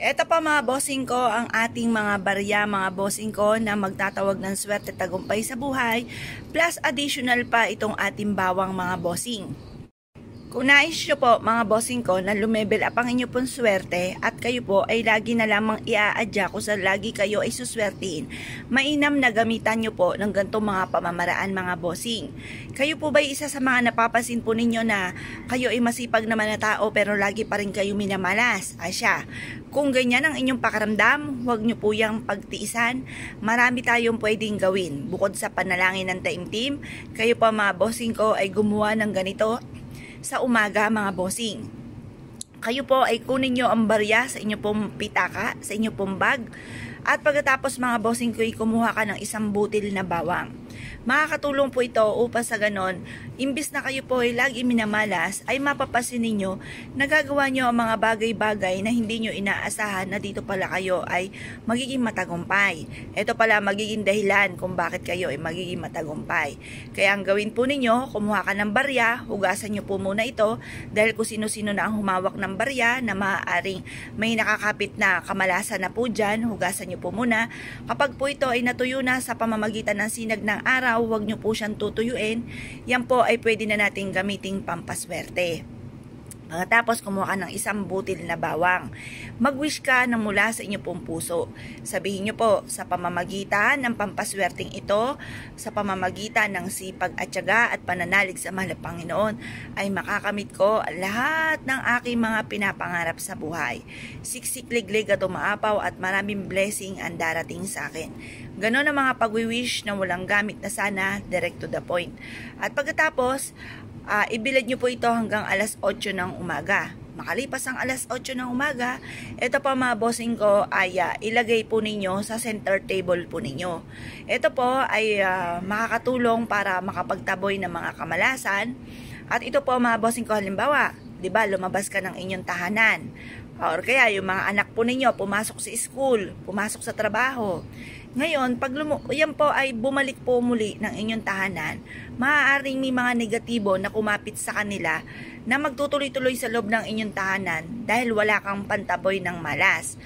Eto pa mga bossing ko, ang ating mga barya mga bossing ko na magtatawag ng swerte tagumpay sa buhay, plus additional pa itong ating bawang mga bossing. Kung nais nyo po mga bossing ko na lumebel up ang inyo pong swerte at kayo po ay lagi na lamang iaadya kung sa lagi kayo ay suswertiin, mainam na gamitan nyo po ng ganitong mga pamamaraan mga bossing. Kayo po ba isa sa mga napapansin po ninyo na kayo ay masipag naman na tao pero lagi pa rin kayo minamalas? Asya, kung ganyan ang inyong pakaramdam, huwag nyo po yung pagtiisan. Marami tayong pwedeng gawin. Bukod sa panalangin ng taimtim, kayo pa mga bossing ko ay gumawa ng ganito sa umaga mga bossing. Kayo po ay kunin nyo ang barya sa inyo pong pitaka, sa inyo pong bag, at pagkatapos mga bossing ko ay kumuha ka ng isang butil na bawang. Makakatulong po ito upang sa ganon, imbis na kayo po ay lagi minamalas, ay mapapasin ninyo na gagawa nyo ang mga bagay-bagay na hindi nyo inaasahan na dito pala kayo ay magiging matagumpay. Ito pala magiging dahilan kung bakit kayo ay magiging matagumpay. Kaya ang gawin po ninyo, kumuha ka ng barya, hugasan nyo po muna ito, dahil kung sino-sino na ang humawak ng barya na maaaring may nakakapit na kamalasan na po dyan, hugasan nyo po muna. Kapag po ito ay natuyo na sa pamamagitan ng sinag ng araw, huwag nyo po siyang tutuyuin. Yan po ay pwede na nating gamiting pampaswerte. Pagkatapos kumuha ka ng isang butil na bawang, mag-wish ka ng mula sa inyo pong puso. Sabihin nyo po, sa pamamagitan ng pampaswerteng ito, sa pamamagitan ng sipag at tiyaga at pananalig sa mahal na Panginoon, ay makakamit ko lahat ng aking mga pinapangarap sa buhay. Siksik-liglig at umaapaw at maraming blessing ang darating sa akin. Ganon ang mga pag-wish na walang gamit na sana, direct to the point. At pagkatapos, ibilad nyo po ito hanggang alas 8 ng umaga. Makalipas ang alas 8 ng umaga, ito po mga bossing ko ay ilagay po ninyo sa center table po ninyo. Ito po ay makakatulong para makapagtaboy ng mga kamalasan. At ito po mga bossing ko, halimbawa, di ba, lumabas ka ng inyong tahanan. Or kaya yung mga anak po ninyo pumasok sa school, pumasok sa trabaho. Ngayon, pag yan po ay bumalik po muli ng inyong tahanan, maaaring may mga negatibo na kumapit sa kanila na magtutuloy-tuloy sa loob ng inyong tahanan dahil wala kang pantaboy ng malas.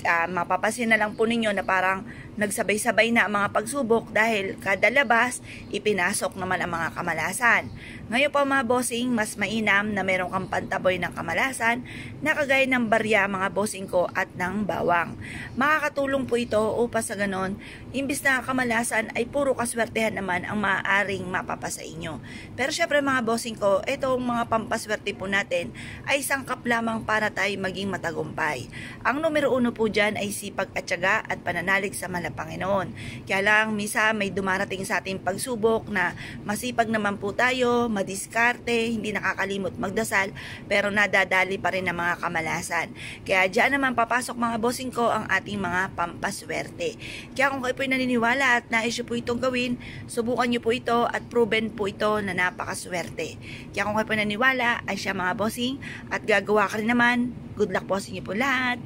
Mapapasin na lang po ninyo na parang nagsabay-sabay na ang mga pagsubok dahil kada labas, ipinasok naman ang mga kamalasan. Ngayon po mga bossing, mas mainam na meron kang pantaboy ng kamalasan na kagaya ng barya mga bossing ko at ng bawang. Makakatulong po ito upang sa ganon, imbis na kamalasan ay puro kaswertehan naman ang maaaring mapapasa inyo. Pero syempre mga bossing ko, itong mga pampaswerte po natin ay sangkap lamang para tayo maging matagumpay. Ang numero 1 po dyan ay sipag at tiyaga at pananalig sa mahal na Panginoon. Kaya lang, misa may dumarating sa ating pagsubok na masipag naman po tayo, madiskarte, hindi nakakalimot magdasal, pero nadadali pa rin ng mga kamalasan. Kaya dyan naman papasok mga bossing ko ang ating mga pampaswerte. Kaya kung kayo po naniniwala at nais nyo po itong gawin, subukan nyo po ito at proven po ito na napakaswerte. Kaya kung kayo po naniniwala, ay siya mga bossing at gagawa ka rin naman. Good luck po sa inyo po lahat.